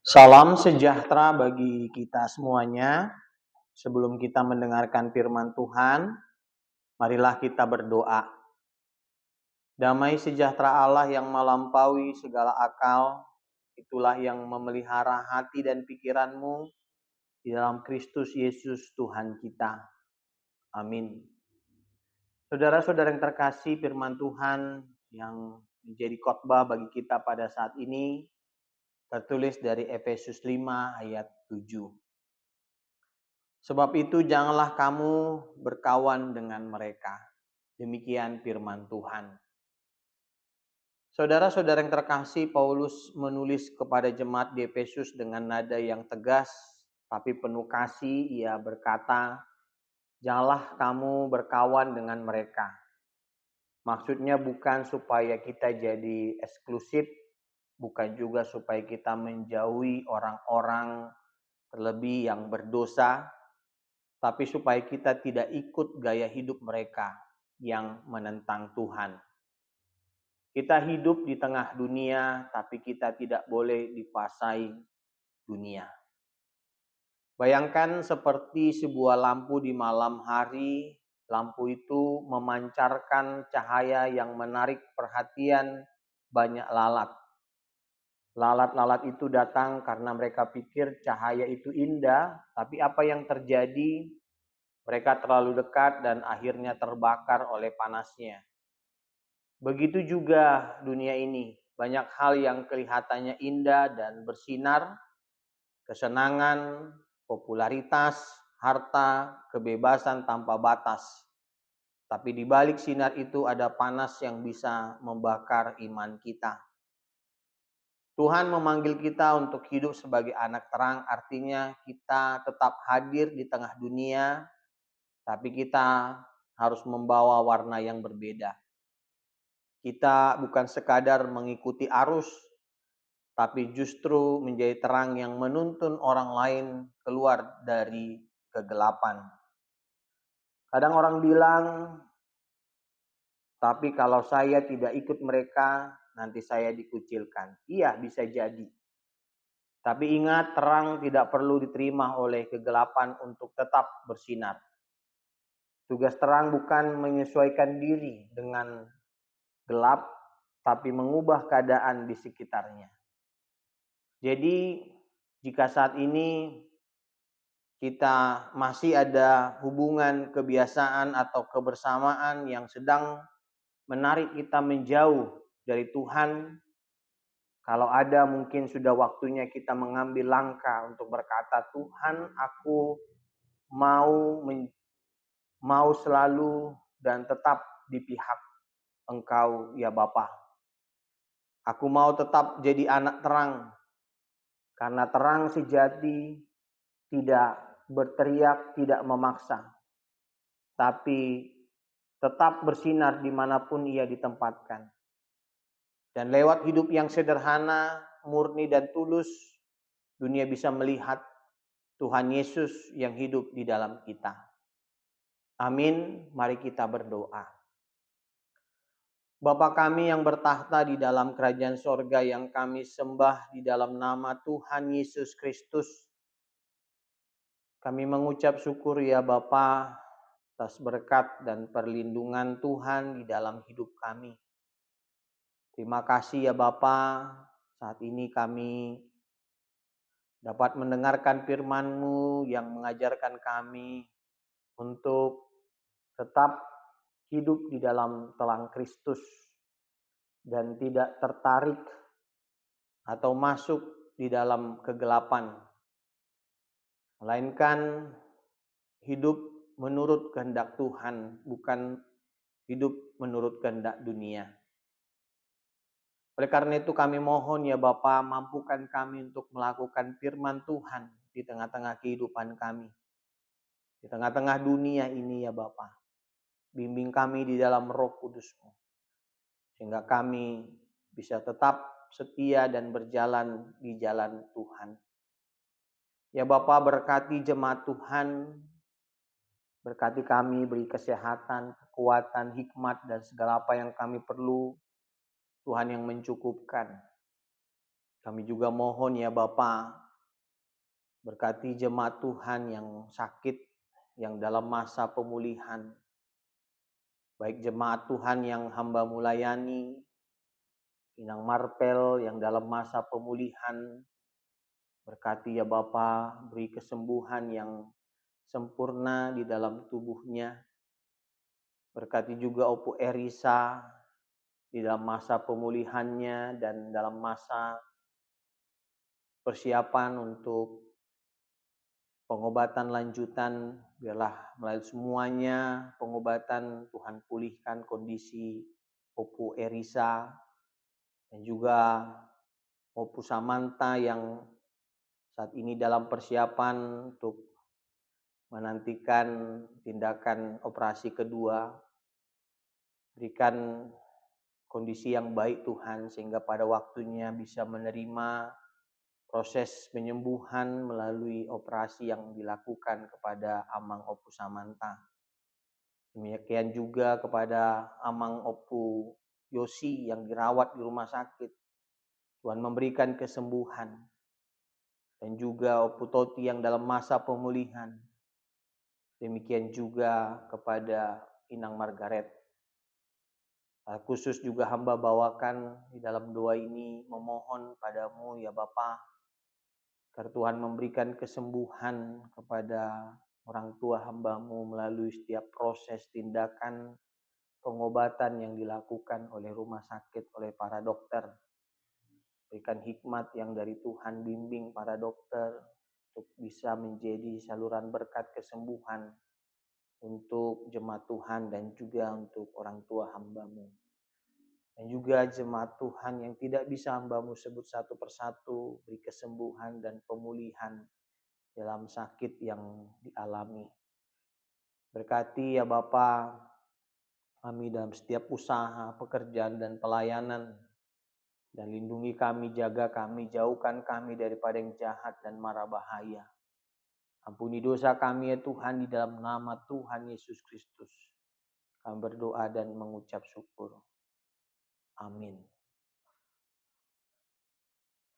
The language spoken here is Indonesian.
Salam sejahtera bagi kita semuanya. Sebelum kita mendengarkan firman Tuhan, marilah kita berdoa. Damai sejahtera Allah yang melampaui segala akal, itulah yang memelihara hati dan pikiranmu di dalam Kristus Yesus Tuhan kita. Amin. Saudara-saudara yang terkasih, firman Tuhan yang menjadi khotbah bagi kita pada saat ini tertulis dari Efesus 5 ayat 7. Sebab itu janganlah kamu berkawan dengan mereka. Demikian firman Tuhan. Saudara-saudara yang terkasih, Paulus menulis kepada jemaat di Efesus dengan nada yang tegas, tapi penuh kasih. Ia berkata, janganlah kamu berkawan dengan mereka. Maksudnya bukan supaya kita jadi eksklusif, bukan juga supaya kita menjauhi orang-orang terlebih yang berdosa, tapi supaya kita tidak ikut gaya hidup mereka yang menentang Tuhan. Kita hidup di tengah dunia, tapi kita tidak boleh dikuasai dunia. Bayangkan seperti sebuah lampu di malam hari, lampu itu memancarkan cahaya yang menarik perhatian banyak lalat. Lalat-lalat itu datang karena mereka pikir cahaya itu indah, tapi apa yang terjadi? Mereka terlalu dekat dan akhirnya terbakar oleh panasnya. Begitu juga dunia ini. Banyak hal yang kelihatannya indah dan bersinar, kesenangan, popularitas, harta, kebebasan tanpa batas. Tapi di balik sinar itu ada panas yang bisa membakar iman kita. Tuhan memanggil kita untuk hidup sebagai anak terang, artinya kita tetap hadir di tengah dunia, tapi kita harus membawa warna yang berbeda. Kita bukan sekadar mengikuti arus, tapi justru menjadi terang yang menuntun orang lain keluar dari kegelapan. Kadang orang bilang, tapi kalau saya tidak ikut mereka, nanti saya dikucilkan. Iya, bisa jadi. Tapi ingat, terang tidak perlu diterima oleh kegelapan untuk tetap bersinar. Tugas terang bukan menyesuaikan diri dengan gelap, tapi mengubah keadaan di sekitarnya. Jadi, jika saat ini kita masih ada hubungan kebiasaan atau kebersamaan yang sedang menarik kita menjauh dari Tuhan, kalau ada mungkin sudah waktunya kita mengambil langkah untuk berkata, Tuhan, aku mau selalu dan tetap di pihak Engkau ya Bapa. Aku mau tetap jadi anak terang, karena terang sejati tidak berteriak, tidak memaksa, tapi tetap bersinar dimanapun ia ditempatkan. Dan lewat hidup yang sederhana, murni dan tulus, dunia bisa melihat Tuhan Yesus yang hidup di dalam kita. Amin, mari kita berdoa. Bapa kami yang bertahta di dalam kerajaan sorga, yang kami sembah di dalam nama Tuhan Yesus Kristus, kami mengucap syukur ya Bapa atas berkat dan perlindungan Tuhan di dalam hidup kami. Terima kasih ya Bapa, saat ini kami dapat mendengarkan firman-Mu yang mengajarkan kami untuk tetap hidup di dalam terang Kristus dan tidak tertarik atau masuk di dalam kegelapan, melainkan hidup menurut kehendak Tuhan, bukan hidup menurut kehendak dunia. Oleh karena itu kami mohon ya Bapa, mampukan kami untuk melakukan firman Tuhan di tengah-tengah kehidupan kami. Di tengah-tengah dunia ini ya Bapa. Bimbing kami di dalam Roh Kudus-Mu, sehingga kami bisa tetap setia dan berjalan di jalan Tuhan. Ya Bapa, berkati jemaat Tuhan, berkati kami, beri kesehatan, kekuatan, hikmat, dan segala apa yang kami perlu. Tuhan yang mencukupkan. Kami juga mohon ya Bapa, berkati jemaat Tuhan yang sakit, yang dalam masa pemulihan. Baik jemaat Tuhan yang hamba mulayani, Inang Marpel yang dalam masa pemulihan. Berkati ya Bapa, beri kesembuhan yang sempurna di dalam tubuhnya. Berkati juga Opu Erisa di dalam masa pemulihannya dan dalam masa persiapan untuk pengobatan lanjutan. Biarlah melalui semuanya pengobatan Tuhan pulihkan kondisi Opu Erisa dan juga Opu Samantha yang saat ini dalam persiapan untuk menantikan tindakan operasi kedua. Berikan kondisi yang baik Tuhan, sehingga pada waktunya bisa menerima proses penyembuhan melalui operasi yang dilakukan kepada Amang Opu Samantha. Demikian juga kepada Amang Opu Yosi yang dirawat di rumah sakit. Tuhan memberikan kesembuhan. Dan juga Opu Toti yang dalam masa pemulihan. Demikian juga kepada Inang Margaret. Khusus juga hamba bawakan di dalam doa ini memohon padamu ya Bapa, agar Tuhan memberikan kesembuhan kepada orang tua hambamu melalui setiap proses tindakan pengobatan yang dilakukan oleh rumah sakit, oleh para dokter. Berikan hikmat yang dari Tuhan, bimbing para dokter untuk bisa menjadi saluran berkat kesembuhan untuk jemaat Tuhan dan juga untuk orang tua hambamu. Dan juga jemaat Tuhan yang tidak bisa hambamu sebut satu persatu, beri kesembuhan dan pemulihan dalam sakit yang dialami. Berkati ya Bapa kami dalam setiap usaha, pekerjaan dan pelayanan. Dan lindungi kami, jaga kami, jauhkan kami daripada yang jahat dan mara bahaya. Ampuni dosa kami ya Tuhan di dalam nama Tuhan Yesus Kristus. Kami berdoa dan mengucap syukur. Amin.